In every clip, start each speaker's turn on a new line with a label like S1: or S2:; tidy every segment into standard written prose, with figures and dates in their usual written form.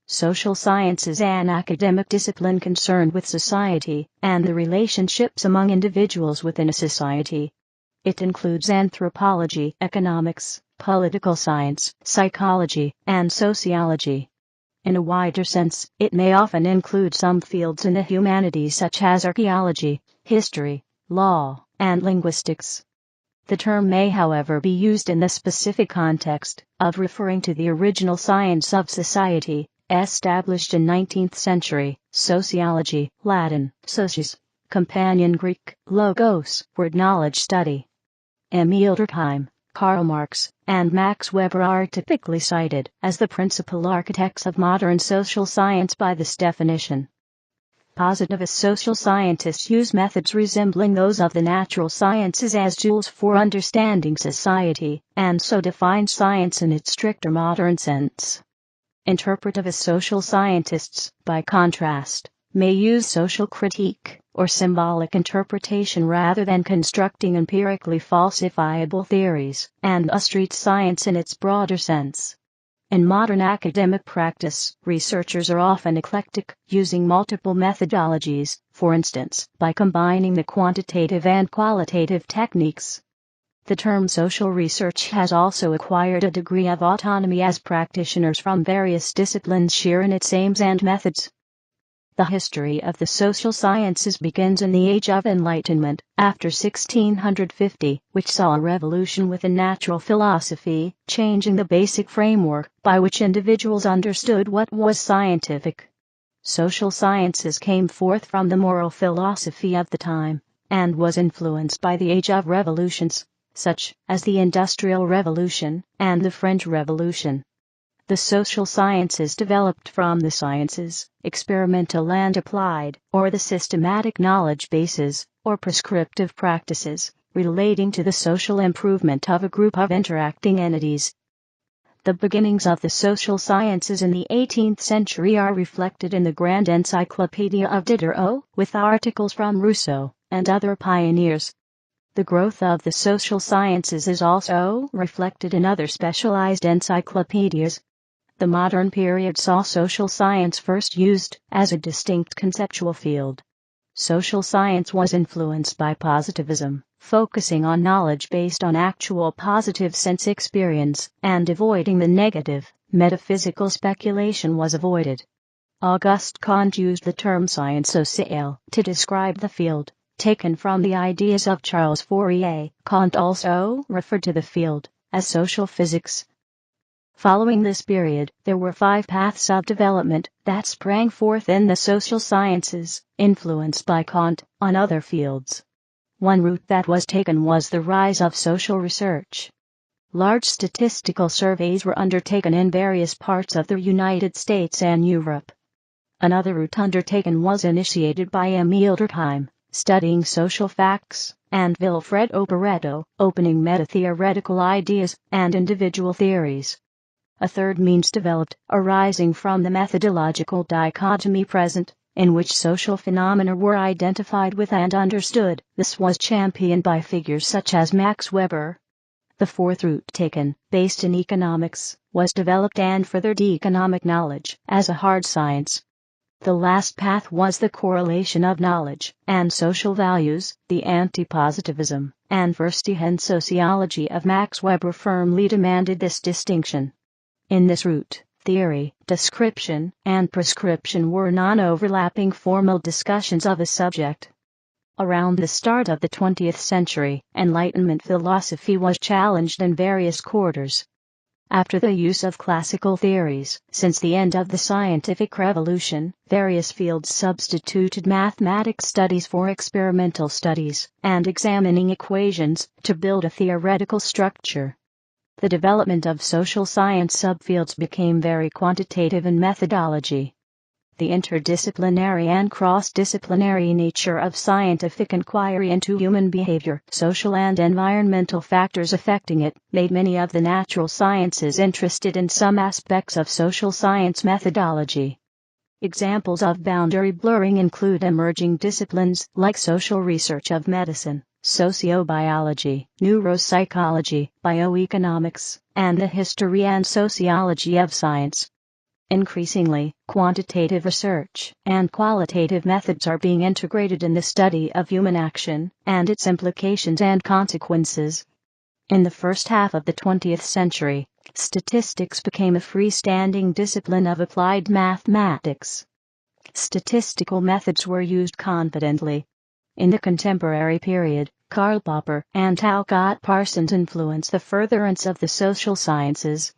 S1: Social science is an academic discipline concerned with society and the relationships among individuals within a society. It includes anthropology, economics, political science, psychology, and sociology. In a wider sense, it may often include some fields in the humanities such as archaeology, history, law, and linguistics. The term may, however, be used in the specific context of referring to the original science of society, established in 19th century, sociology, Latin, socius, companion Greek, logos, word knowledge study. Émile Durkheim, Karl Marx, and Max Weber are typically cited as the principal architects of modern social science by this definition. Positivist social scientists use methods resembling those of the natural sciences as tools for understanding society, and so define science in its stricter modern sense. Interpretivist social scientists, by contrast, may use social critique or symbolic interpretation rather than constructing empirically falsifiable theories, and treat science in its broader sense. In modern academic practice, researchers are often eclectic, using multiple methodologies, for instance, by combining the quantitative and qualitative techniques. The term social research has also acquired a degree of autonomy as practitioners from various disciplines share in its aims and methods. The history of the social sciences begins in the Age of Enlightenment, after 1650, which saw a revolution within natural philosophy, changing the basic framework by which individuals understood what was scientific. Social sciences came forth from the moral philosophy of the time, and was influenced by the Age of Revolutions, such as the Industrial Revolution and the French Revolution. The social sciences developed from the sciences, experimental and applied, or the systematic knowledge bases, or prescriptive practices, relating to the social improvement of a group of interacting entities. The beginnings of the social sciences in the 18th century are reflected in the Grand Encyclopedia of Diderot, with articles from Rousseau and other pioneers. The growth of the social sciences is also reflected in other specialized encyclopedias. The modern period saw social science first used as a distinct conceptual field. Social science was influenced by positivism, focusing on knowledge based on actual positive sense experience, and avoiding the negative, metaphysical speculation was avoided. Auguste Comte used the term science sociale to describe the field, taken from the ideas of Charles Fourier. Comte also referred to the field as social physics. Following this period, there were 5 paths of development that sprang forth in the social sciences, influenced by Comte, on other fields. One route that was taken was the rise of social research. Large statistical surveys were undertaken in various parts of the United States and Europe. Another route undertaken was initiated by Émile Durkheim, studying social facts, and Vilfredo Pareto, opening meta-theoretical ideas and individual theories. A third means developed, arising from the methodological dichotomy present, in which social phenomena were identified with and understood. This was championed by figures such as Max Weber. The fourth route taken, based in economics, was developed and furthered economic knowledge as a hard science. The last path was the correlation of knowledge and social values. The anti-positivism and first-hand sociology of Max Weber firmly demanded this distinction. In this route, theory, description, and prescription were non-overlapping formal discussions of a subject. Around the start of the 20th century, Enlightenment philosophy was challenged in various quarters. After the use of classical theories, since the end of the scientific revolution, various fields substituted mathematics studies for experimental studies, and examining equations to build a theoretical structure. The development of social science subfields became very quantitative in methodology. The interdisciplinary and cross-disciplinary nature of scientific inquiry into human behavior, social and environmental factors affecting it, made many of the natural sciences interested in some aspects of social science methodology. Examples of boundary blurring include emerging disciplines like social research of medicine, sociobiology, neuropsychology, bioeconomics, and the history and sociology of science. Increasingly, quantitative research and qualitative methods are being integrated in the study of human action and its implications and consequences. In the first half of the 20th century, statistics became a freestanding discipline of applied mathematics. Statistical methods were used confidently. In the contemporary period, Karl Popper and Talcott Parsons influenced the furtherance of the social sciences.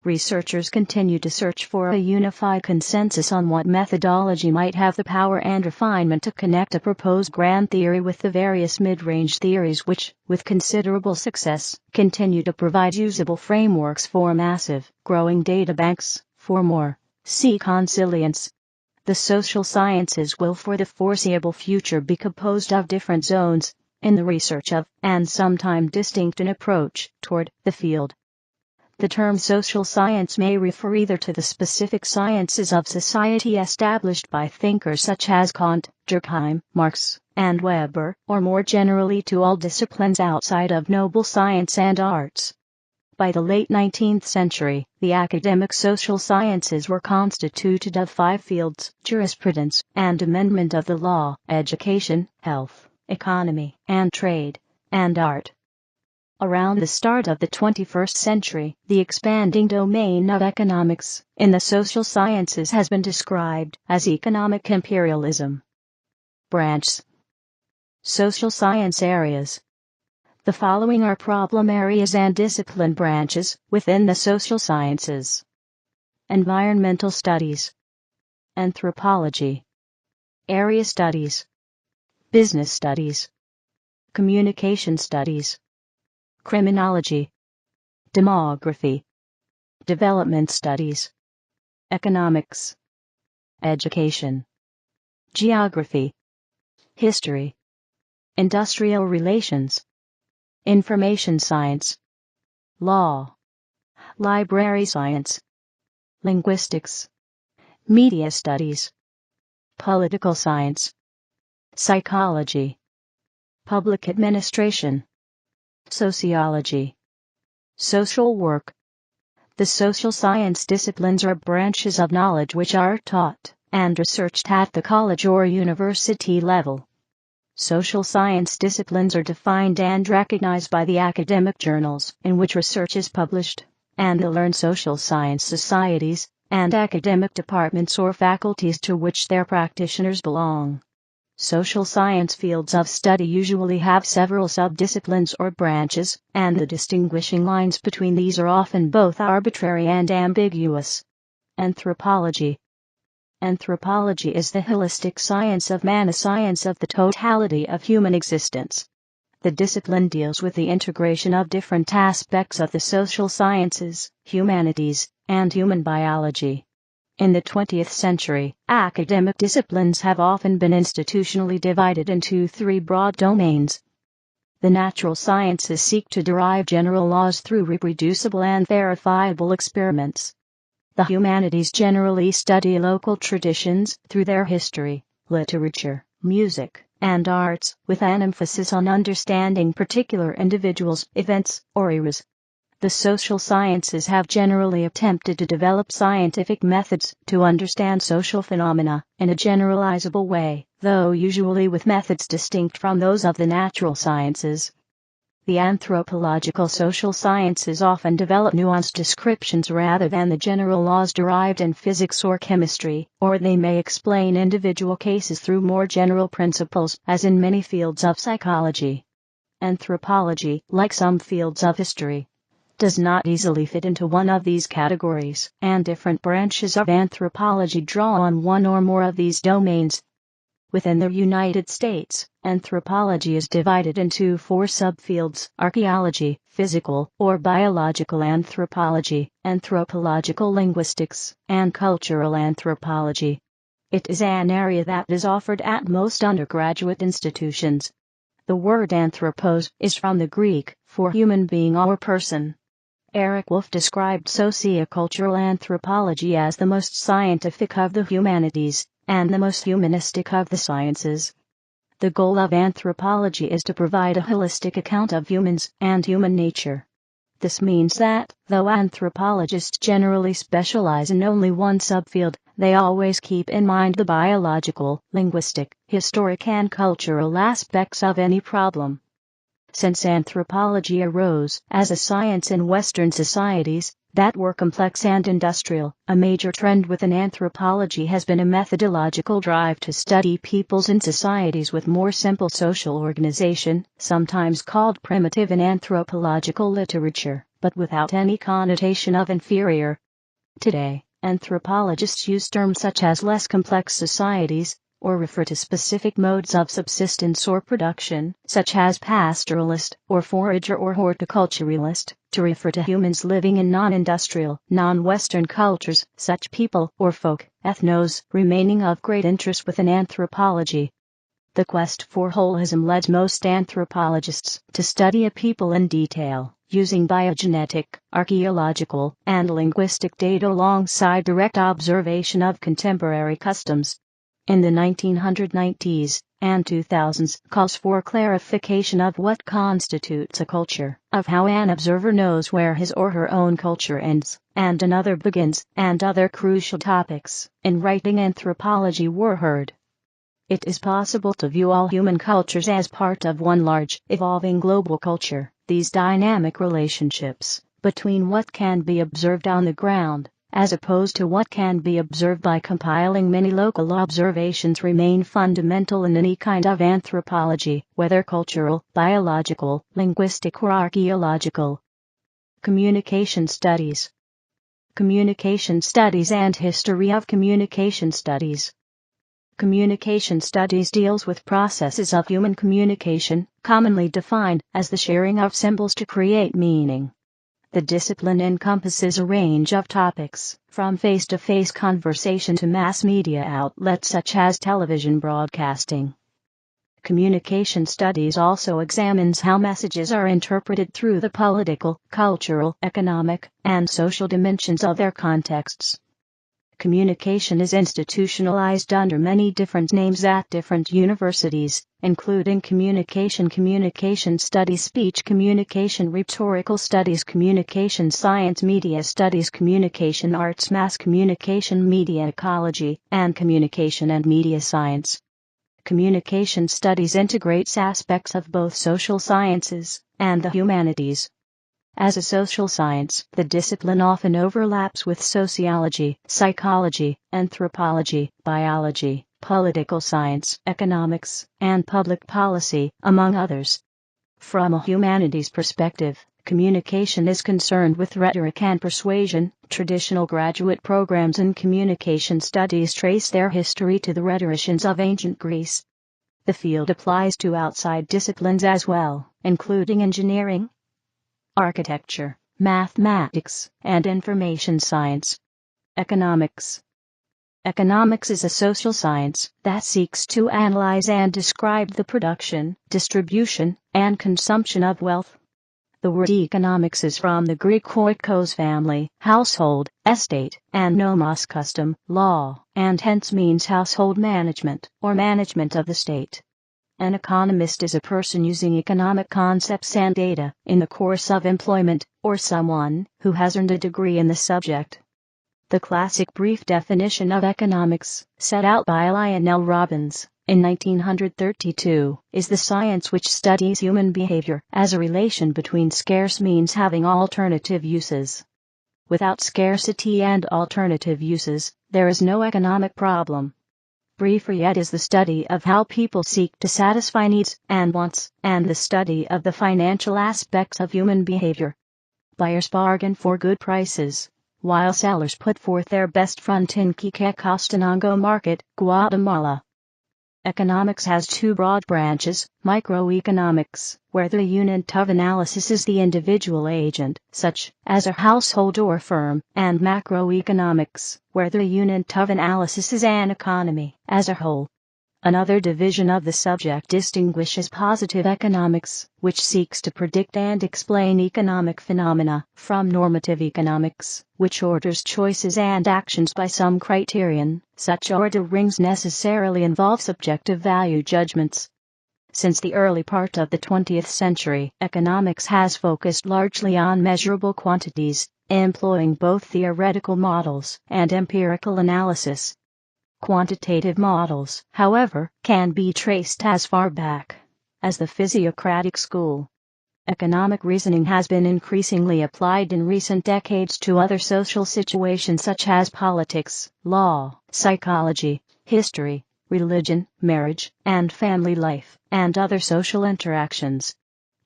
S1: Researchers continue to search for a unified consensus on what methodology might have the power and refinement to connect a proposed grand theory with the various mid-range theories which, with considerable success, continue to provide usable frameworks for massive, growing databanks. For more, see consilience. The social sciences will for the foreseeable future be composed of different zones in the research of, and sometime distinct in approach toward, the field. The term social science may refer either to the specific sciences of society established by thinkers such as Kant, Durkheim, Marx, and Weber, or more generally to all disciplines outside of noble science and arts. By the late 19th century, the academic social sciences were constituted of 5 fields: jurisprudence and amendment of the law, education, health, economy, and trade, and art. Around the start of the 21st century, the expanding domain of economics in the social sciences has been described as economic imperialism. Branches. Social science areas. The following are problem areas and discipline branches within the social sciences: environmental studies, anthropology, area studies, business studies, communication studies, criminology, demography, development studies, economics, education, geography, history, industrial relations, information science, law, library science, linguistics, media studies, political science, psychology, public administration, sociology, social work. The social science disciplines are branches of knowledge which are taught and researched at the college or university level. Social science disciplines are defined and recognized by the academic journals in which research is published, and the learned social science societies and academic departments or faculties to which their practitioners belong. Social science fields of study usually have several subdisciplines or branches, and the distinguishing lines between these are often both arbitrary and ambiguous. Anthropology. Anthropology is the holistic science of man, a science of the totality of human existence. The discipline deals with the integration of different aspects of the social sciences, humanities, and human biology. In the 20th century, academic disciplines have often been institutionally divided into 3 broad domains. The natural sciences seek to derive general laws through reproducible and verifiable experiments. The humanities generally study local traditions through their history, literature, music, and arts, with an emphasis on understanding particular individuals, events, or eras. The social sciences have generally attempted to develop scientific methods to understand social phenomena in a generalizable way, though usually with methods distinct from those of the natural sciences. The anthropological social sciences often develop nuanced descriptions rather than the general laws derived in physics or chemistry, or they may explain individual cases through more general principles, as in many fields of psychology. Anthropology, like some fields of history, does not easily fit into one of these categories, and different branches of anthropology draw on one or more of these domains. Within the United States, anthropology is divided into 4 subfields: archaeology, physical or biological anthropology, anthropological linguistics, and cultural anthropology. It is an area that is offered at most undergraduate institutions. The word anthropos is from the Greek for human being or person. Eric Wolf described sociocultural anthropology as the most scientific of the humanities, and the most humanistic of the sciences. The goal of anthropology is to provide a holistic account of humans and human nature. This means that, though anthropologists generally specialize in only one subfield, they always keep in mind the biological, linguistic, historic and cultural aspects of any problem. Since anthropology arose as a science in Western societies that were complex and industrial, a major trend within anthropology has been a methodological drive to study peoples in societies with more simple social organization, sometimes called primitive in anthropological literature, but without any connotation of inferior. Today, anthropologists use terms such as less complex societies, or refer to specific modes of subsistence or production, such as pastoralist, or forager or horticulturalist, to refer to humans living in non-industrial, non-Western cultures, such people, or folk, ethnos, remaining of great interest within anthropology. The quest for holism led most anthropologists to study a people in detail, using biogenetic, archaeological, and linguistic data alongside direct observation of contemporary customs. In the 1990s and 2000s, calls for clarification of what constitutes a culture, of how an observer knows where his or her own culture ends, and another begins, and other crucial topics in writing anthropology were heard. It is possible to view all human cultures as part of one large, evolving global culture. These dynamic relationships between what can be observed on the ground, as opposed to what can be observed by compiling many local observations, remain fundamental in any kind of anthropology, whether cultural, biological, linguistic or archaeological. Communication studies. Communication studies and history of communication studies. Communication studies deals with processes of human communication, commonly defined as the sharing of symbols to create meaning. The discipline encompasses a range of topics, from face-to-face conversation to mass media outlets such as television broadcasting. Communication studies also examines how messages are interpreted through the political, cultural, economic, and social dimensions of their contexts. Communication is institutionalized under many different names at different universities, including communication studies, speech communication, rhetorical studies, communication science, media studies, communication arts, mass communication, media ecology, and communication and media science. Communication studies integrates aspects of both social sciences and the humanities. As a social science, the discipline often overlaps with sociology, psychology, anthropology, biology, political science, economics, and public policy, among others. From a humanities perspective, communication is concerned with rhetoric and persuasion. Traditional graduate programs in communication studies trace their history to the rhetoricians of ancient Greece. The field applies to outside disciplines as well, including engineering, architecture, mathematics, and information science. Economics. Economics is a social science that seeks to analyze and describe the production, distribution, and consumption of wealth. The word economics is from the Greek oikos, family, household, estate, and nomos, custom, law, and hence means household management, or management of the state. An economist is a person using economic concepts and data in the course of employment, or someone who has earned a degree in the subject. The classic brief definition of economics, set out by Lionel Robbins in 1932, is the science which studies human behavior as a relation between scarce means having alternative uses. Without scarcity and alternative uses, there is no economic problem. Briefer yet is the study of how people seek to satisfy needs and wants, and the study of the financial aspects of human behavior. Buyers bargain for good prices, while sellers put forth their best front in Quiquecostenango Market, Guatemala. Economics has two broad branches: microeconomics, where the unit of analysis is the individual agent, such as a household or firm, and macroeconomics, where the unit of analysis is an economy as a whole. Another division of the subject distinguishes positive economics, which seeks to predict and explain economic phenomena, from normative economics, which orders choices and actions by some criterion. Such orderings necessarily involve subjective value judgments. Since the early part of the 20th century, economics has focused largely on measurable quantities, employing both theoretical models and empirical analysis. Quantitative models, however, can be traced as far back as the physiocratic school. Economic reasoning has been increasingly applied in recent decades to other social situations such as politics, law, psychology, history, religion, marriage, and family life, and other social interactions.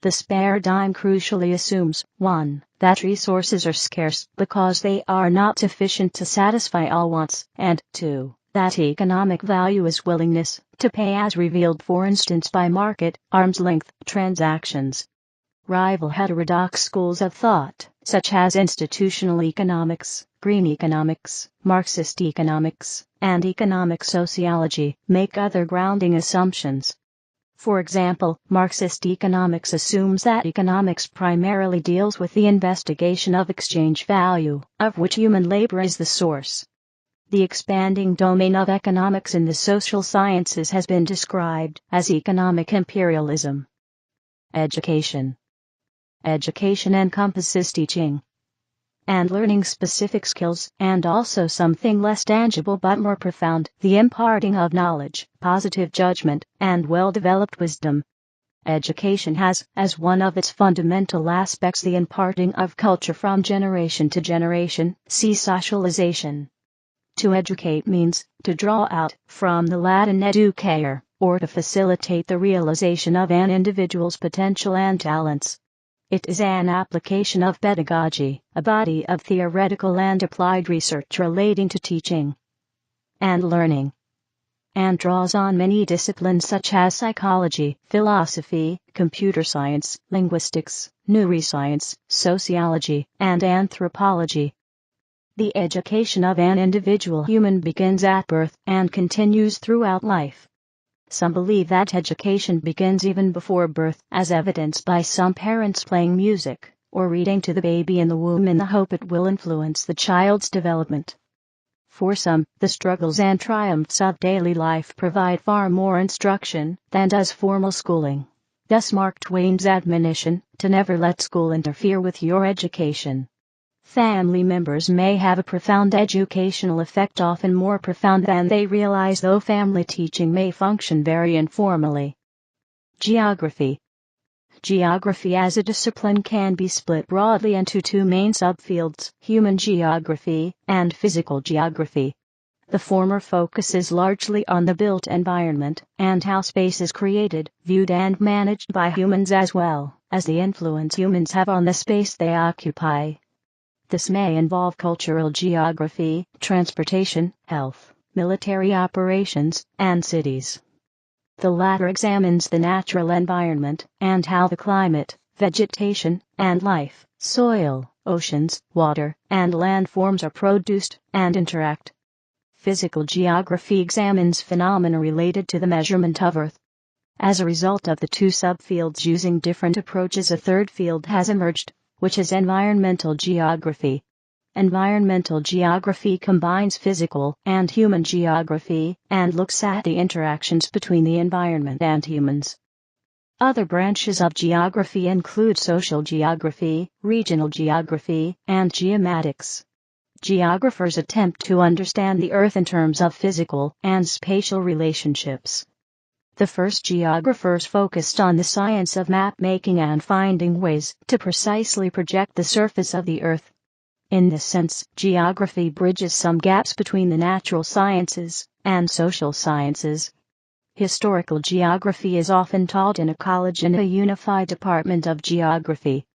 S1: This paradigm crucially assumes, 1. That resources are scarce because they are not sufficient to satisfy all wants, and 2. That economic value is willingness to pay as revealed for instance by market, arm's length transactions. Rival heterodox schools of thought, such as institutional economics, green economics, Marxist economics, and economic sociology, make other grounding assumptions. For example, Marxist economics assumes that economics primarily deals with the investigation of exchange value, of which human labor is the source. The expanding domain of economics in the social sciences has been described as economic imperialism. Education. Education encompasses teaching and learning specific skills, and also something less tangible but more profound, the imparting of knowledge, positive judgment, and well-developed wisdom. Education has, as one of its fundamental aspects, the imparting of culture from generation to generation, see socialization. To educate means to draw out, from the Latin educare, or to facilitate the realization of an individual's potential and talents. It is an application of pedagogy, a body of theoretical and applied research relating to teaching and learning, and draws on many disciplines such as psychology, philosophy, computer science, linguistics, neuroscience, sociology, and anthropology. The education of an individual human begins at birth and continues throughout life. Some believe that education begins even before birth, as evidenced by some parents playing music or reading to the baby in the womb in the hope it will influence the child's development. For some, the struggles and triumphs of daily life provide far more instruction than does formal schooling. Thus Mark Twain's admonition to never let school interfere with your education. Family members may have a profound educational effect, often more profound than they realize, though family teaching may function very informally. Geography. Geography as a discipline can be split broadly into two main subfields, human geography and physical geography. The former focuses largely on the built environment and how space is created, viewed and managed by humans, as well as the influence humans have on the space they occupy. This may involve cultural geography, transportation, health, military operations, and cities. The latter examines the natural environment and how the climate, vegetation, and life, soil, oceans, water, and landforms are produced and interact. Physical geography examines phenomena related to the measurement of Earth. As a result of the two subfields using different approaches, a third field has emerged, which is environmental geography. Environmental geography combines physical and human geography and looks at the interactions between the environment and humans. Other branches of geography include social geography, regional geography, and geomatics. Geographers attempt to understand the Earth in terms of physical and spatial relationships. The first geographers focused on the science of map-making and finding ways to precisely project the surface of the Earth. In this sense, geography bridges some gaps between the natural sciences and social sciences. Historical geography is often taught in a college in a unified department of geography.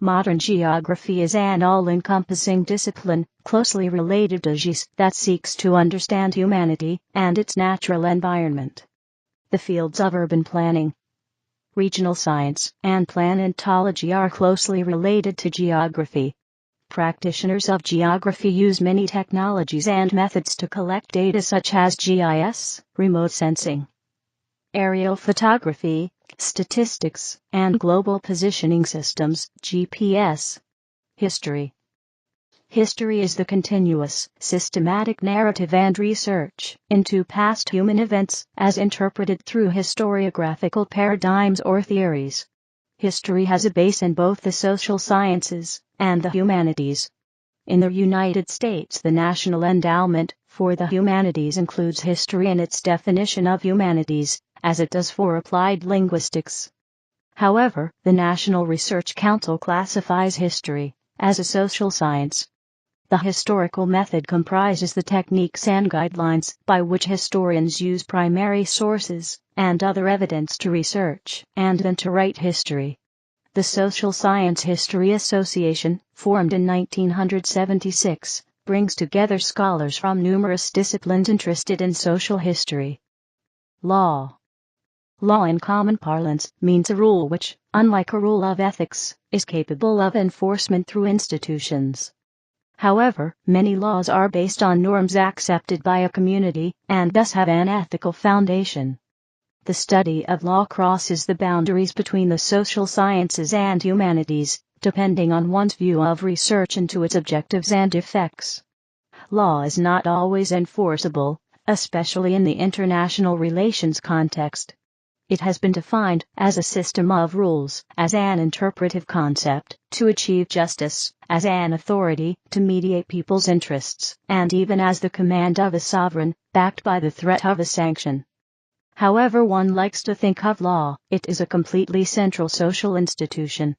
S1: Modern geography is an all-encompassing discipline, closely related to GIS, that seeks to understand humanity and its natural environment. The fields of urban planning, regional science, and planetology are closely related to geography. Practitioners of geography use many technologies and methods to collect data such as GIS, remote sensing, aerial photography, statistics, and global positioning systems, GPS. History. History is the continuous, systematic narrative and research into past human events as interpreted through historiographical paradigms or theories. History has a base in both the social sciences and the humanities. In the United States, the National Endowment for the Humanities includes history in its definition of humanities, as it does for applied linguistics. However, the National Research Council classifies history as a social science. The historical method comprises the techniques and guidelines by which historians use primary sources and other evidence to research and then to write history. The Social Science History Association, formed in 1976, brings together scholars from numerous disciplines interested in social history. Law. Law in common parlance means a rule which, unlike a rule of ethics, is capable of enforcement through institutions. However, many laws are based on norms accepted by a community and thus have an ethical foundation. The study of law crosses the boundaries between the social sciences and humanities, depending on one's view of research into its objectives and effects. Law is not always enforceable, especially in the international relations context. It has been defined as a system of rules, as an interpretive concept, to achieve justice, as an authority, to mediate people's interests, and even as the command of a sovereign, backed by the threat of a sanction. However one likes to think of law, it is a completely central social institution.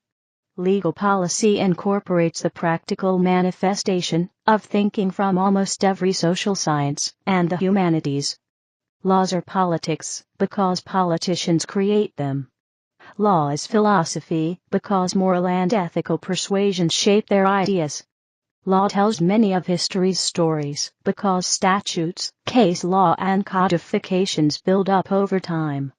S1: Legal policy incorporates the practical manifestation of thinking from almost every social science and the humanities. Laws are politics, because politicians create them. Law is philosophy, because moral and ethical persuasions shape their ideas. Law tells many of history's stories, because statutes, case law and codifications build up over time.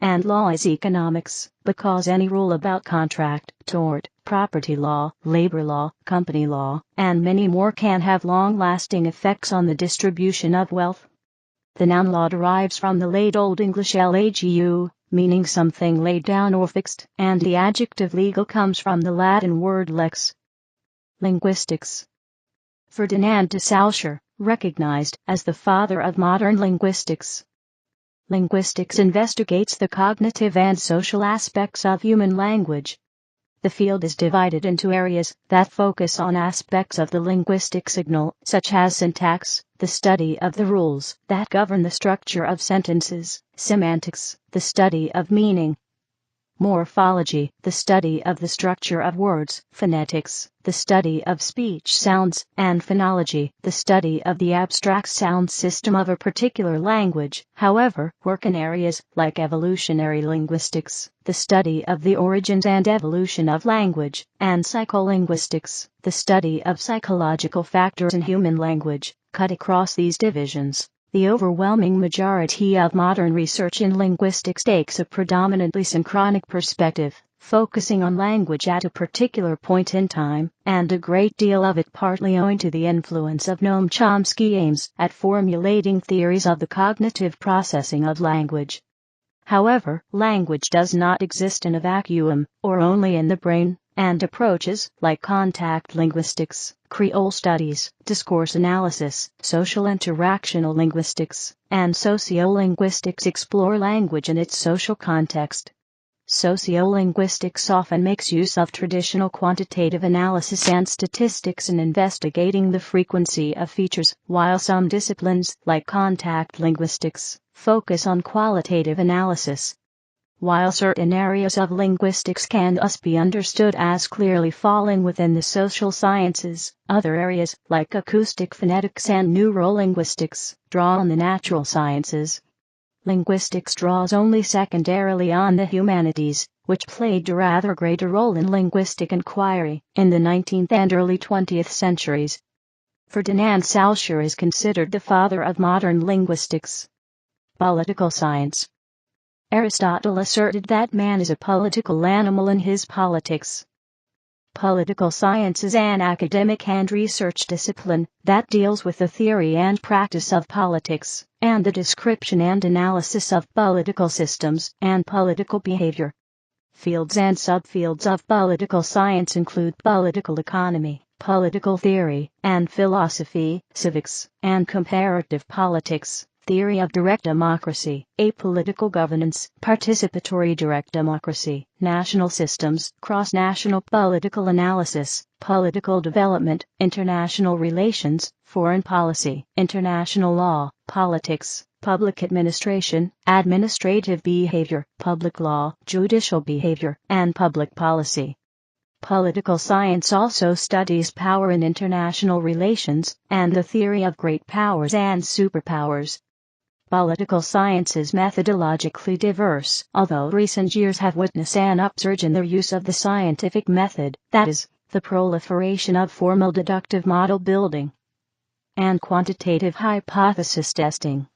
S1: And law is economics, because any rule about contract, tort, property law, labor law, company law, and many more can have long-lasting effects on the distribution of wealth. The noun law derives from the Late Old English lagu, meaning something laid down or fixed, and the adjective legal comes from the Latin word lex. Linguistics. Ferdinand de Saussure, recognized as the father of modern linguistics. Linguistics investigates the cognitive and social aspects of human language. The field is divided into areas that focus on aspects of the linguistic signal, such as syntax, the study of the rules that govern the structure of sentences, semantics, the study of meaning, morphology, the study of the structure of words, phonetics, the study of speech sounds, and phonology, the study of the abstract sound system of a particular language. However, work in areas like evolutionary linguistics, the study of the origins and evolution of language, and psycholinguistics, the study of psychological factors in human language, cut across these divisions. The overwhelming majority of modern research in linguistics takes a predominantly synchronic perspective, focusing on language at a particular point in time, and a great deal of it partly owing to the influence of Noam Chomsky aims at formulating theories of the cognitive processing of language. However, language does not exist in a vacuum, or only in the brain, and approaches like contact linguistics, Creole studies, discourse analysis, social interactional linguistics, and sociolinguistics explore language in its social context. Sociolinguistics often makes use of traditional quantitative analysis and statistics in investigating the frequency of features, while some disciplines, like contact linguistics, focus on qualitative analysis. While certain areas of linguistics can thus be understood as clearly falling within the social sciences, other areas, like acoustic phonetics and neurolinguistics, draw on the natural sciences. Linguistics draws only secondarily on the humanities, which played a rather greater role in linguistic inquiry in the 19th and early 20th centuries. Ferdinand Saussure is considered the father of modern linguistics. Political science. Aristotle asserted that man is a political animal in his politics. Political science is an academic and research discipline that deals with the theory and practice of politics, and the description and analysis of political systems and political behavior. Fields and subfields of political science include political economy, political theory and philosophy, civics and comparative politics, theory of direct democracy, apolitical governance, participatory direct democracy, national systems, cross-national political analysis, political development, international relations, foreign policy, international law, politics, public administration, administrative behavior, public law, judicial behavior, and public policy. Political science also studies power in international relations, and the theory of great powers and superpowers. Political science is methodologically diverse, although recent years have witnessed an upsurge in the use of the scientific method, that is, the proliferation of formal deductive model building and quantitative hypothesis testing.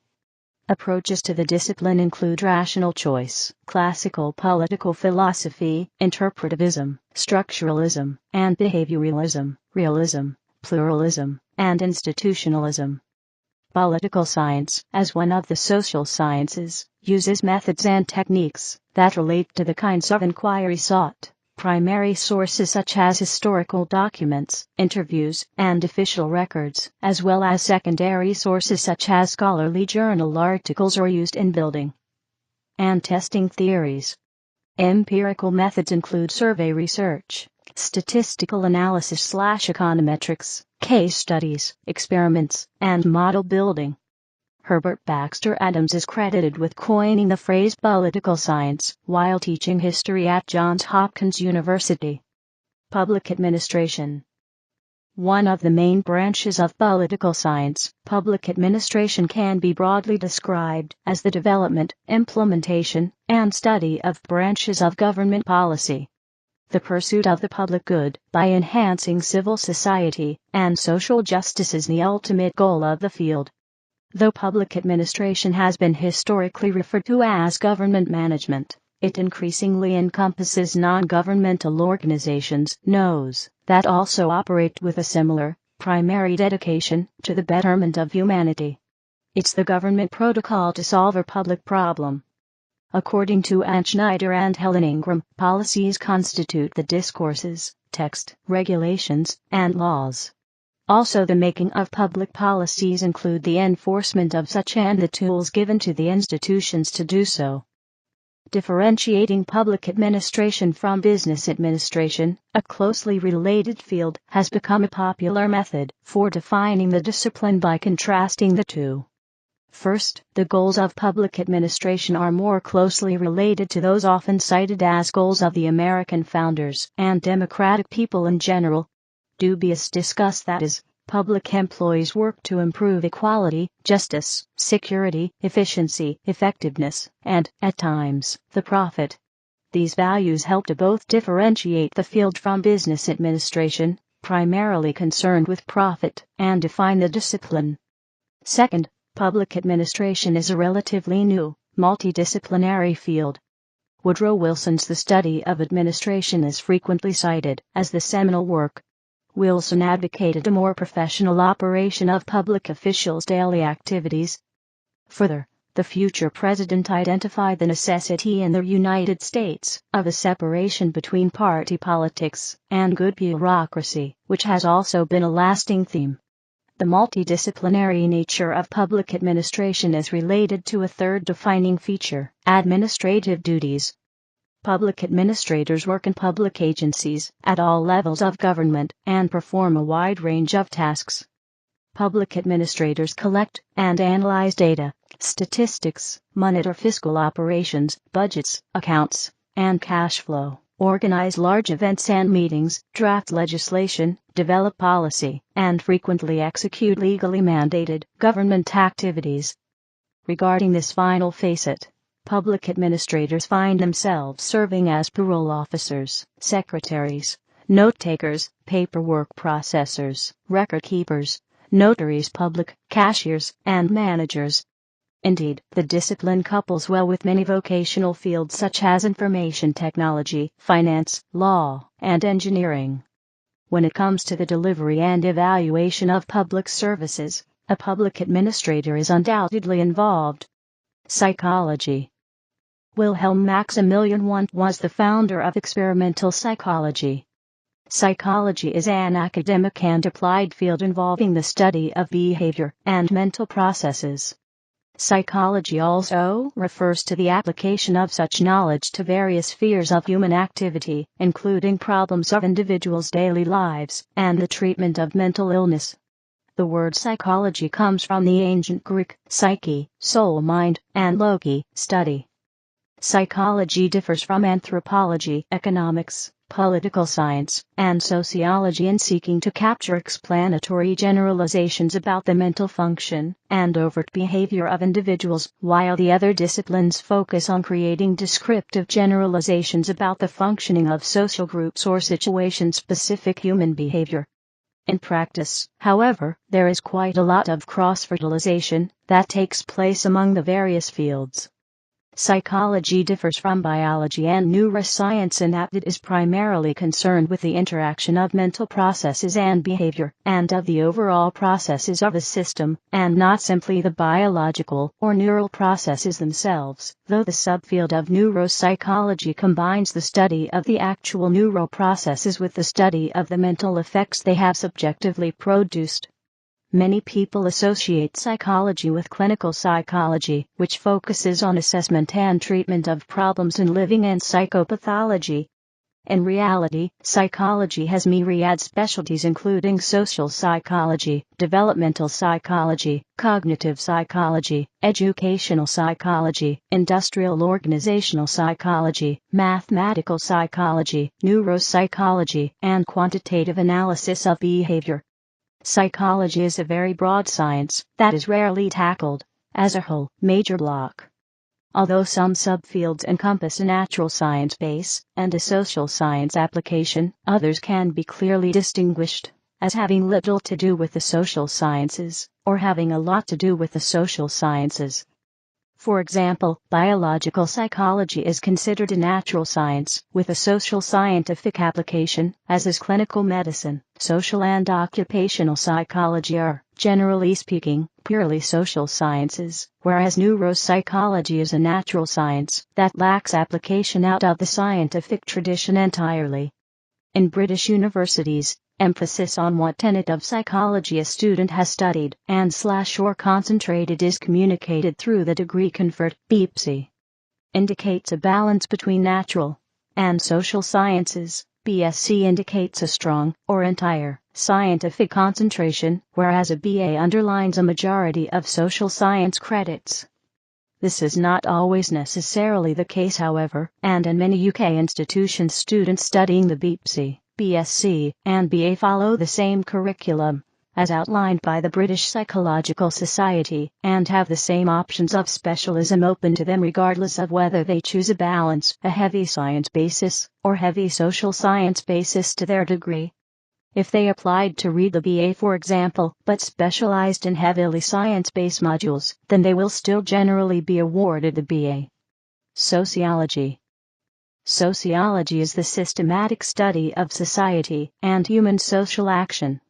S1: Approaches to the discipline include rational choice, classical political philosophy, interpretivism, structuralism, and behavioralism, realism, pluralism, and institutionalism. Political science, as one of the social sciences, uses methods and techniques that relate to the kinds of inquiry sought. Primary sources such as historical documents, interviews, and official records, as well as secondary sources such as scholarly journal articles, are used in building and testing theories. Empirical methods include survey research, statistical analysis/econometrics, case studies, experiments, and model building. Herbert Baxter Adams is credited with coining the phrase political science while teaching history at Johns Hopkins University. Public administration. One of the main branches of political science, public administration can be broadly described as the development, implementation, and study of branches of government policy. The pursuit of the public good by enhancing civil society and social justice is the ultimate goal of the field. Though public administration has been historically referred to as government management, it increasingly encompasses non-governmental organizations, NGOs, that also operate with a similar, primary dedication to the betterment of humanity. It's the government protocol to solve a public problem. According to Ann Schneider and Helen Ingram, policies constitute the discourses, text, regulations, and laws. Also, the making of public policies include the enforcement of such and the tools given to the institutions to do so. Differentiating public administration from business administration, a closely related field, has become a popular method for defining the discipline by contrasting the two. First, the goals of public administration are more closely related to those often cited as goals of the American founders and democratic people in general. Dubious discuss that is, public employees work to improve equality, justice, security, efficiency, effectiveness, and, at times, the profit. These values help to both differentiate the field from business administration, primarily concerned with profit, and define the discipline. Second, public administration is a relatively new, multidisciplinary field. Woodrow Wilson's The Study of Administration is frequently cited as the seminal work. Wilson advocated a more professional operation of public officials' daily activities. Further, the future president identified the necessity in the United States of a separation between party politics and good bureaucracy, which has also been a lasting theme. The multidisciplinary nature of public administration is related to a third defining feature: administrative duties. Public administrators work in public agencies at all levels of government and perform a wide range of tasks. Public administrators collect and analyze data, statistics, monitor fiscal operations, budgets, accounts, and cash flow, organize large events and meetings, draft legislation, develop policy, and frequently execute legally mandated government activities. Regarding this final facet, public administrators find themselves serving as parole officers, secretaries, note-takers, paperwork processors, record keepers, notaries public, cashiers, and managers. Indeed, the discipline couples well with many vocational fields such as information technology, finance, law, and engineering. When it comes to the delivery and evaluation of public services, a public administrator is undoubtedly involved. Psychology. Wilhelm Maximilian Wundt was the founder of experimental psychology. Psychology is an academic and applied field involving the study of behavior and mental processes. Psychology also refers to the application of such knowledge to various spheres of human activity, including problems of individuals' daily lives and the treatment of mental illness. The word psychology comes from the ancient Greek psyche, soul, mind, and logi, study. Psychology differs from anthropology, economics, political science, and sociology in seeking to capture explanatory generalizations about the mental function and overt behavior of individuals, while the other disciplines focus on creating descriptive generalizations about the functioning of social groups or situation-specific human behavior. In practice, however, there is quite a lot of cross-fertilization that takes place among the various fields. Psychology differs from biology and neuroscience in that it is primarily concerned with the interaction of mental processes and behavior, and of the overall processes of a system, and not simply the biological or neural processes themselves, though the subfield of neuropsychology combines the study of the actual neural processes with the study of the mental effects they have subjectively produced. Many people associate psychology with clinical psychology, which focuses on assessment and treatment of problems in living, and psychopathology. In reality, psychology has myriad specialties including social psychology, developmental psychology, cognitive psychology, educational psychology, industrial organizational psychology, mathematical psychology, neuropsychology, and quantitative analysis of behavior. Psychology is a very broad science that is rarely tackled, as a whole, major block. Although some subfields encompass a natural science base and a social science application, others can be clearly distinguished as having little to do with the social sciences, or having a lot to do with the social sciences. For example, biological psychology is considered a natural science with a social scientific application, as is clinical medicine. Social and occupational psychology are, generally speaking, purely social sciences, whereas neuropsychology is a natural science that lacks application out of the scientific tradition entirely. In British universities, emphasis on what tenet of psychology a student has studied and/or concentrated is communicated through the degree conferred. BSc indicates a balance between natural and social sciences. BSc indicates a strong or entire scientific concentration, whereas a BA underlines a majority of social science credits. This is not always necessarily the case, however, and in many UK institutions students studying the BSc, and BA follow the same curriculum as outlined by the British Psychological Society, and have the same options of specialism open to them regardless of whether they choose a heavy science basis, or heavy social science basis to their degree. If they applied to read the BA, for example, but specialized in heavily science-based modules, then they will still generally be awarded the BA. Sociology. Sociology is the systematic study of society and human social action.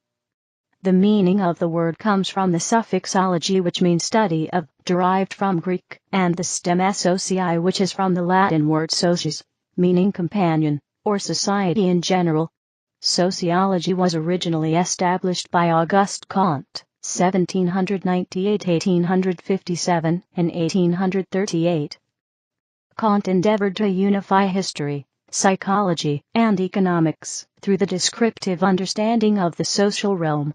S1: The meaning of the word comes from the suffix -ology, which means study of, derived from Greek, and the stem socii, which is from the Latin word socius, meaning companion, or society in general. Sociology was originally established by Auguste Comte, 1798-1857, and 1838. Comte endeavored to unify history, psychology, and economics through the descriptive understanding of the social realm.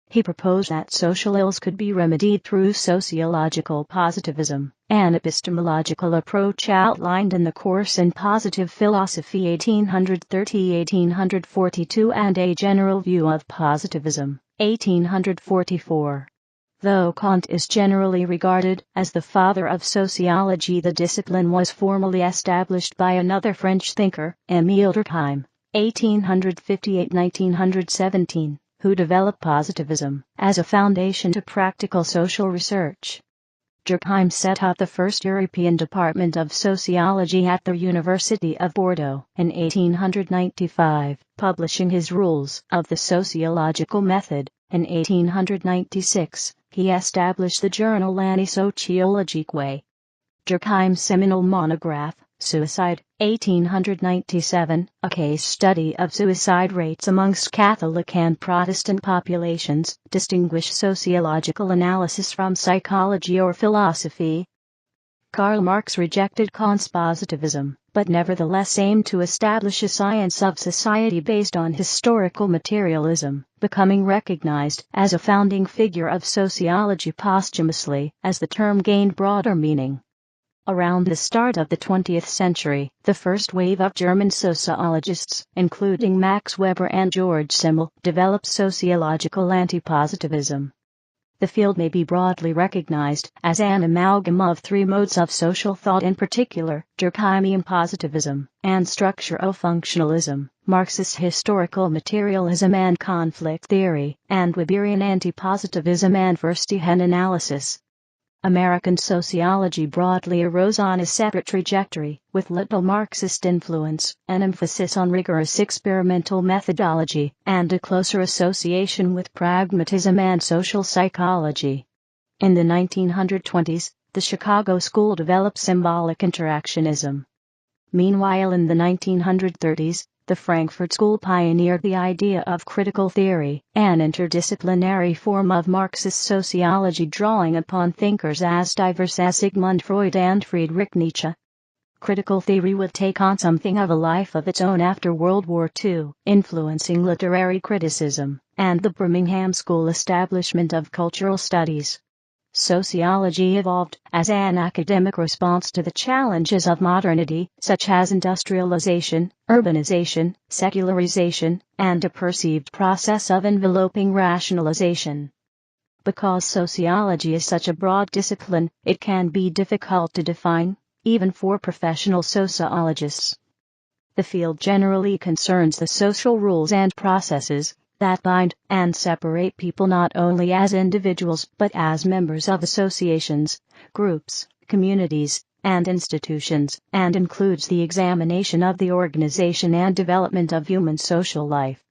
S1: He proposed that social ills could be remedied through sociological positivism, an epistemological approach outlined in the course in Positive Philosophy 1830-1842 and A General View of Positivism, 1844. Though Kant is generally regarded as the father of sociology, the discipline was formally established by another French thinker, Émile Durkheim, 1858-1917. Who developed positivism as a foundation to practical social research. Durkheim set up the first European department of sociology at the University of Bordeaux in 1895, publishing his rules of the sociological method. In 1896, he established the journal L'Année Sociologique. Durkheim's seminal monograph, Suicide, 1897, a case study of suicide rates amongst Catholic and Protestant populations, distinguish sociological analysis from psychology or philosophy. Karl Marx rejected conspositivism, but nevertheless aimed to establish a science of society based on historical materialism, becoming recognized as a founding figure of sociology posthumously as the term gained broader meaning. Around the start of the 20th century, the first wave of German sociologists, including Max Weber and George Simmel, developed sociological antipositivism. The field may be broadly recognized as an amalgam of three modes of social thought, in particular, Durkheimian positivism and structural-functionalism, Marxist historical materialism and conflict theory, and Weberian antipositivism and first-hand analysis. American sociology broadly arose on a separate trajectory, with little Marxist influence, an emphasis on rigorous experimental methodology, and a closer association with pragmatism and social psychology. In the 1920s, the Chicago School developed symbolic interactionism. Meanwhile, in the 1930s, the Frankfurt School pioneered the idea of critical theory, an interdisciplinary form of Marxist sociology drawing upon thinkers as diverse as Sigmund Freud and Friedrich Nietzsche. Critical theory would take on something of a life of its own after World War II, influencing literary criticism and the Birmingham School establishment of cultural studies. Sociology evolved as an academic response to the challenges of modernity, such as industrialization, urbanization, secularization, and a perceived process of enveloping rationalization. Because sociology is such a broad discipline, it can be difficult to define, even for professional sociologists. The field generally concerns the social rules and processes that bind and separate people not only as individuals but as members of associations, groups, communities, and institutions, and includes the examination of the organization and development of human social life.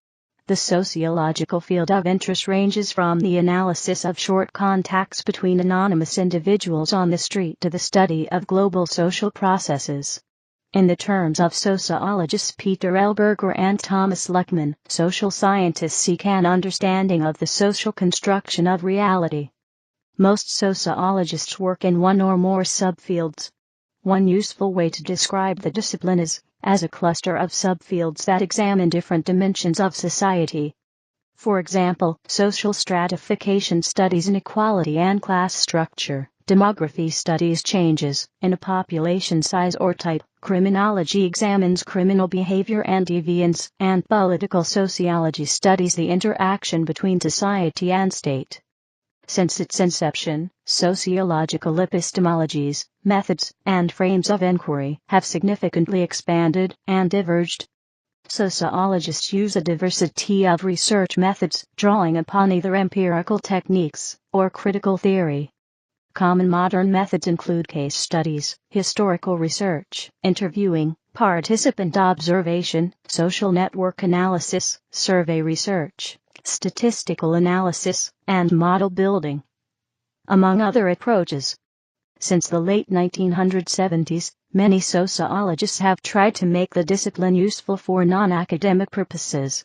S1: The sociological field of interest ranges from the analysis of short contacts between anonymous individuals on the street to the study of global social processes. In the terms of sociologists Peter L. Berger and Thomas Luckman, social scientists seek an understanding of the social construction of reality. Most sociologists work in one or more subfields. One useful way to describe the discipline is as a cluster of subfields that examine different dimensions of society. For example, social stratification studies inequality and class structure. Demography studies changes in a population size or type, criminology examines criminal behavior and deviance, and political sociology studies the interaction between society and state. Since its inception, sociological epistemologies, methods, and frames of inquiry have significantly expanded and diverged. Sociologists use a diversity of research methods, drawing upon either empirical techniques or critical theory. Common modern methods include case studies, historical research, interviewing, participant observation, social network analysis, survey research, statistical analysis, and model building, among other approaches. Since the late 1970s, many sociologists have tried to make the discipline useful for non-academic purposes.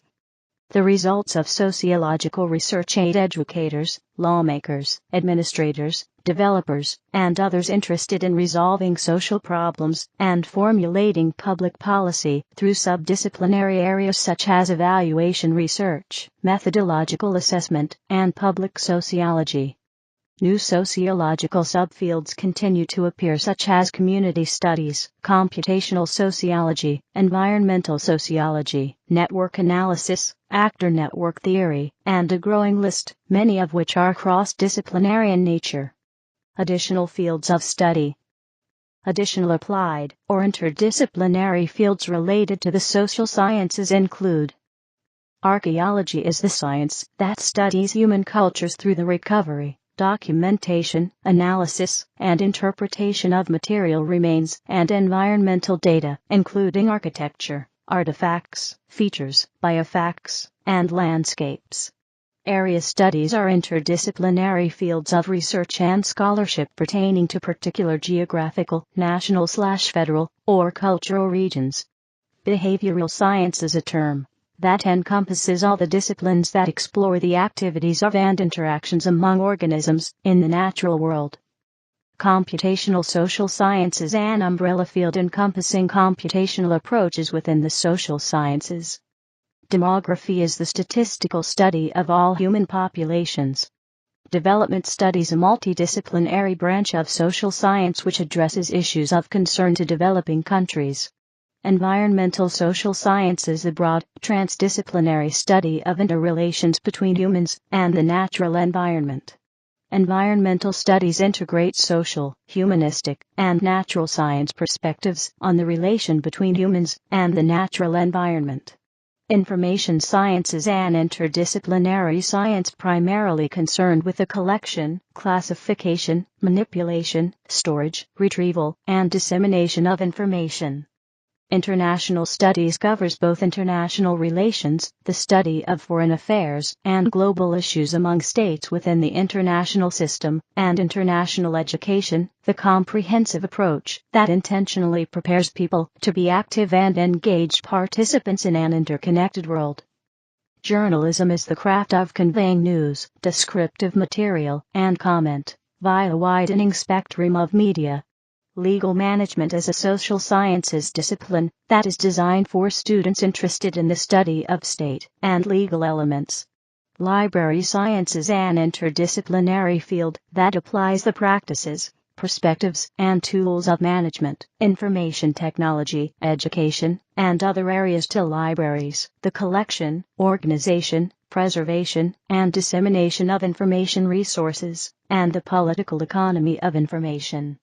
S1: The results of sociological research aid educators, lawmakers, administrators, developers, and others interested in resolving social problems and formulating public policy through subdisciplinary areas such as evaluation research, methodological assessment, and public sociology. New sociological subfields continue to appear such as community studies, computational sociology, environmental sociology, network analysis, actor network theory, and a growing list, many of which are cross-disciplinary in nature. Additional fields of study. Additional applied or interdisciplinary fields related to the social sciences include: archaeology is the science that studies human cultures through the recovery, documentation, analysis, and interpretation of material remains and environmental data, including architecture, artifacts, features, biofacts, and landscapes. Area studies are interdisciplinary fields of research and scholarship pertaining to particular geographical, national/federal, or cultural regions. Behavioral science is a term that encompasses all the disciplines that explore the activities of and interactions among organisms in the natural world. Computational social science is an umbrella field encompassing computational approaches within the social sciences. Demography is the statistical study of all human populations. Development studies, a multidisciplinary branch of social science which addresses issues of concern to developing countries. Environmental social science is a broad, transdisciplinary study of interrelations between humans and the natural environment. Environmental studies integrate social, humanistic, and natural science perspectives on the relation between humans and the natural environment. Information science is an interdisciplinary science primarily concerned with the collection, classification, manipulation, storage, retrieval, and dissemination of information. International studies covers both international relations, the study of foreign affairs, and global issues among states within the international system, and international education, the comprehensive approach that intentionally prepares people to be active and engaged participants in an interconnected world. Journalism is the craft of conveying news, descriptive material, and comment via a widening spectrum of media. Legal management is a social sciences discipline that is designed for students interested in the study of state and legal elements. Library science is an interdisciplinary field that applies the practices, perspectives, and tools of management, information technology, education, and other areas to libraries, the collection, organization, preservation, and dissemination of information resources, and the political economy of information.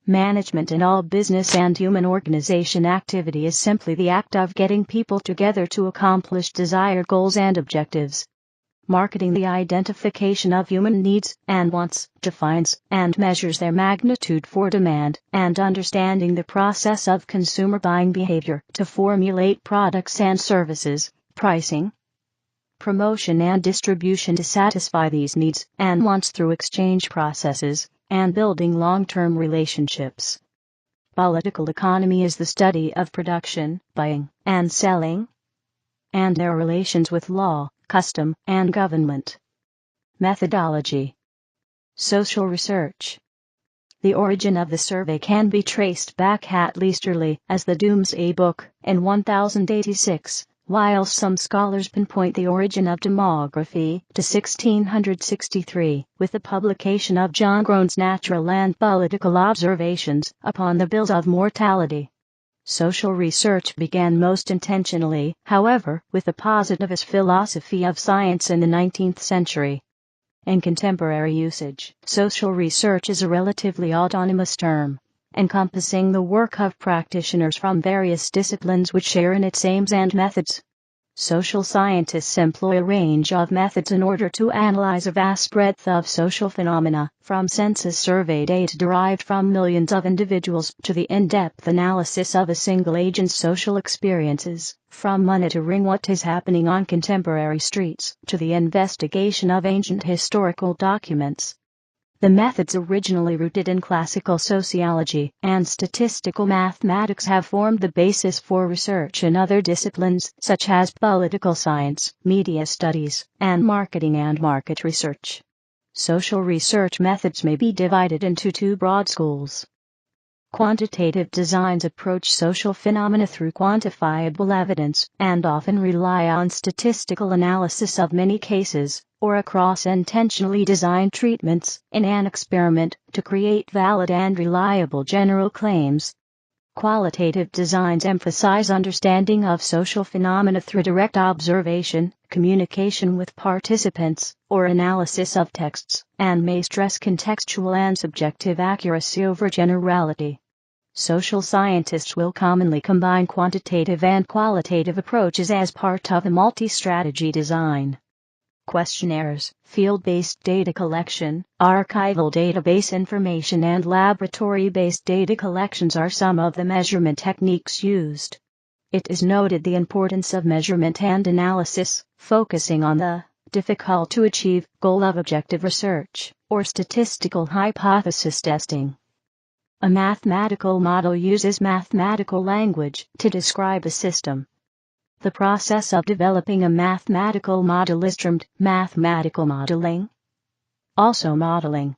S1: Management in all business and human organization activity is simply the act of getting people together to accomplish desired goals and objectives. Marketing, the identification of human needs and wants, defines and measures their magnitude for demand, and understanding the process of consumer buying behavior to formulate products and services, pricing, promotion and distribution to satisfy these needs and wants through exchange processes, and building long-term relationships. Political economy is the study of production, buying, and selling, and their relations with law, custom, and government. Methodology. Social research. The origin of the survey can be traced back at least early as the Domesday Book in 1086. While some scholars pinpoint the origin of demography to 1663, with the publication of John Groan's Natural and Political Observations upon the Bills of Mortality. Social research began most intentionally, however, with the positivist philosophy of science in the 19th century. In contemporary usage, social research is a relatively autonomous term, encompassing the work of practitioners from various disciplines which share in its aims and methods. Social scientists employ a range of methods in order to analyze a vast breadth of social phenomena, from census survey data derived from millions of individuals to the in-depth analysis of a single agent's social experiences, from monitoring what is happening on contemporary streets to the investigation of ancient historical documents. The methods originally rooted in classical sociology and statistical mathematics have formed the basis for research in other disciplines such as political science, media studies, and marketing and market research. Social research methods may be divided into two broad schools. Quantitative designs approach social phenomena through quantifiable evidence and often rely on statistical analysis of many cases, or across intentionally designed treatments in an experiment to create valid and reliable general claims. Qualitative designs emphasize understanding of social phenomena through direct observation, communication with participants, or analysis of texts, and may stress contextual and subjective accuracy over generality. Social scientists will commonly combine quantitative and qualitative approaches as part of a multi-strategy design. Questionnaires, field-based data collection, archival database information and laboratory-based data collections are some of the measurement techniques used. It is noted the importance of measurement and analysis, focusing on the difficult to achieve goal of objective research, or statistical hypothesis testing. A mathematical model uses mathematical language to describe a system. The process of developing a mathematical model is termed mathematical modeling. Also modeling.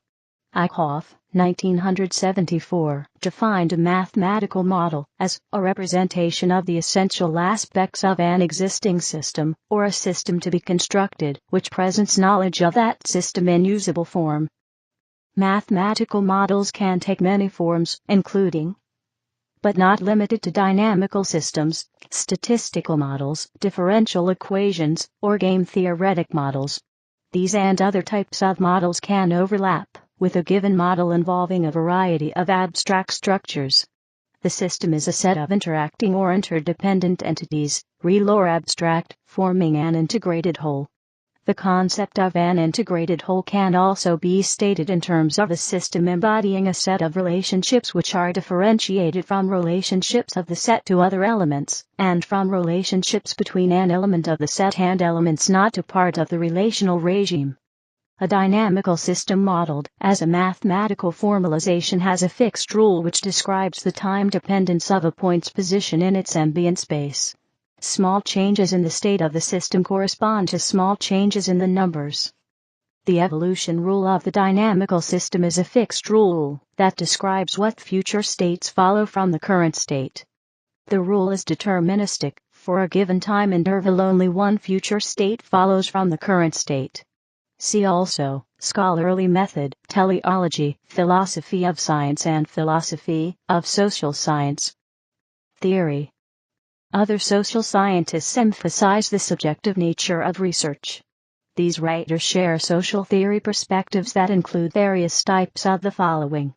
S1: Eichhoff, 1974, defined a mathematical model as a representation of the essential aspects of an existing system, or a system to be constructed, which presents knowledge of that system in usable form. Mathematical models can take many forms, including, but not limited to, dynamical systems, statistical models, differential equations, or game-theoretic models. These and other types of models can overlap with a given model involving a variety of abstract structures. The system is a set of interacting or interdependent entities, real or abstract, forming an integrated whole. The concept of an integrated whole can also be stated in terms of a system embodying a set of relationships which are differentiated from relationships of the set to other elements, and from relationships between an element of the set and elements not a part of the relational regime. A dynamical system modeled as a mathematical formalization has a fixed rule which describes the time dependence of a point's position in its ambient space. Small changes in the state of the system correspond to small changes in the numbers. The evolution rule of the dynamical system is a fixed rule that describes what future states follow from the current state. The rule is deterministic. For a given time interval, only one future state follows from the current state. See also, scholarly method, teleology, philosophy of science and philosophy of social science. Theory. Other social scientists emphasize the subjective nature of research. These writers share social theory perspectives that include various types of the following.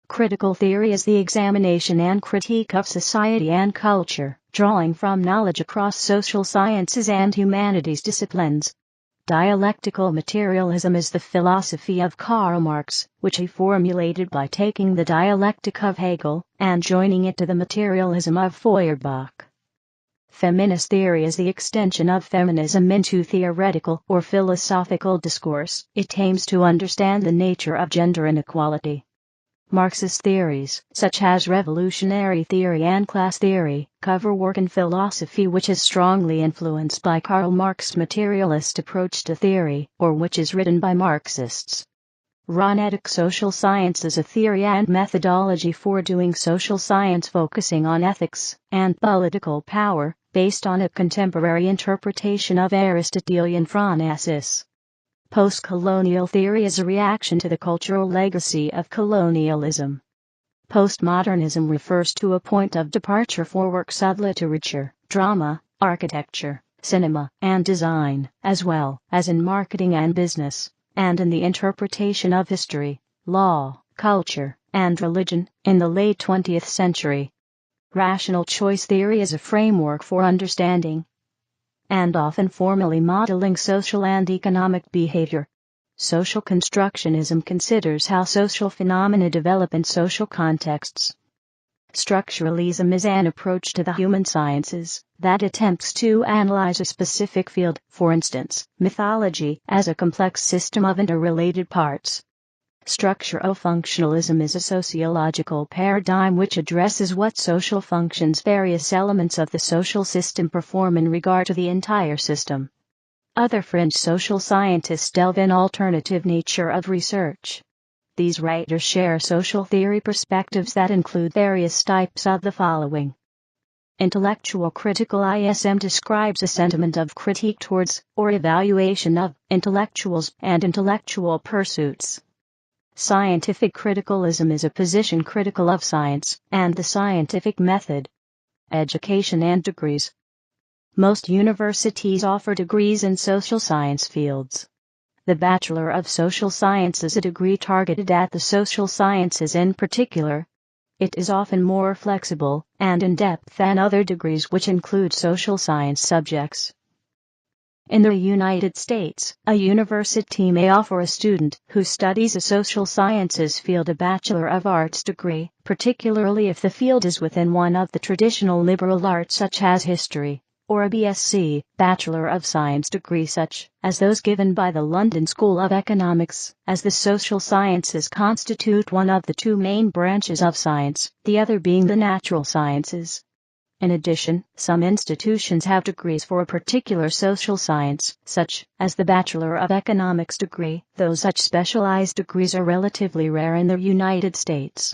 S1: Critical theory is the examination and critique of society and culture, drawing from knowledge across social sciences and humanities disciplines. Dialectical materialism is the philosophy of Karl Marx, which he formulated by taking the dialectic of Hegel and joining it to the materialism of Feuerbach. Feminist theory is the extension of feminism into theoretical or philosophical discourse. It aims to understand the nature of gender inequality. Marxist theories, such as revolutionary theory and class theory, cover work in philosophy which is strongly influenced by Karl Marx's materialist approach to theory, or which is written by Marxists. Ronetic social science is a theory and methodology for doing social science focusing on ethics and political power, based on a contemporary interpretation of Aristotelian phronesis. Post-colonial theory is a reaction to the cultural legacy of colonialism. Postmodernism refers to a point of departure for works of literature, drama, architecture, cinema, and design, as well as in marketing and business, and in the interpretation of history, law, culture, and religion, in the late 20th century. Rational choice theory is a framework for understanding and often formally modeling social and economic behavior. Social constructionism considers how social phenomena develop in social contexts. Structuralism is an approach to the human sciences that attempts to analyze a specific field, for instance, mythology, as a complex system of interrelated parts. Structural-functionalism is a sociological paradigm which addresses what social functions various elements of the social system perform in regard to the entire system. Other fringe social scientists delve in alternative nature of research. These writers share social theory perspectives that include various types of the following. Intellectual critical ISM describes a sentiment of critique towards, or evaluation of, intellectuals and intellectual pursuits. Scientific criticalism is a position critical of science and the scientific method. Education and degrees. Most universities offer degrees in social science fields. The Bachelor of Social Science is a degree targeted at the social sciences in particular. It is often more flexible and in-depth than other degrees which include social science subjects. In the United States, a university may offer a student who studies a social sciences field a Bachelor of Arts degree, particularly if the field is within one of the traditional liberal arts such as history. or a BSc, Bachelor of Science degree such as those given by the London School of Economics, as the social sciences constitute one of the two main branches of science, the other being the natural sciences. In addition, some institutions have degrees for a particular social science, such as the Bachelor of Economics degree, though such specialized degrees are relatively rare in the United States.